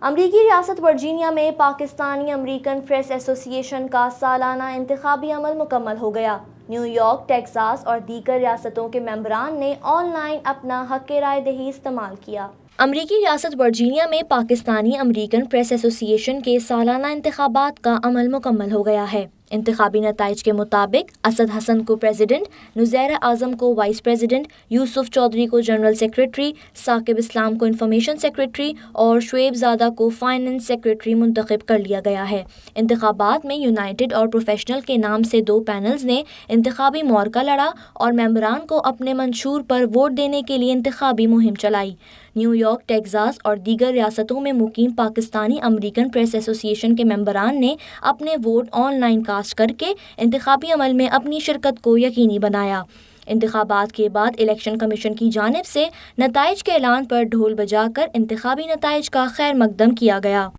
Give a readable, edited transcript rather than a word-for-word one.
امریکی ریاست ورجینیا میں پاکستانی امریکن پریس ایسوسی ایشن کا سالانہ انتخابی عمل مکمل ہو گیا۔ نیو یارک، ٹیکساس اور دیگر ریاستوں کے ممبران نے آن لائن اپنا حق رائے دہی استعمال کیا۔ امریکی ریاست ورجینیا میں پاکستانی امریکن پریس ایسوسی ایشن کے سالانہ انتخابات کا عمل مکمل ہو گیا ہے۔ انتخابی نتائج کے مطابق اسد حسن کو پریزیڈنٹ، نذیر اعظم کو وائس پریزیڈنٹ، یوسف چودھری کو جنرل سیکریٹری، ثاقب اسلام کو انفارمیشن سیکریٹری اور شعیب زادہ کو فائنانس سیکریٹری منتخب کر لیا گیا ہے۔ انتخابات میں یونائیٹڈ اور پروفیشنل کے نام سے 2 پینلز نے انتخابی معرکہ لڑا اور ممبران کو اپنے منشور پر ووٹ دینے کے لیے انتخابی مہم چلائی۔ نیو یارک، ٹیکساس اور دیگر ریاستوں میں مقیم پاکستانی امریکن پریس ایسوسی ایشن کے ممبران نے اپنے ووٹ آن لائن کاسٹ کر کے انتخابی عمل میں اپنی شرکت کو یقینی بنایا۔ انتخابات کے بعد الیکشن کمیشن کی جانب سے نتائج کے اعلان پر ڈھول بجا کر انتخابی نتائج کا خیر مقدم کیا گیا۔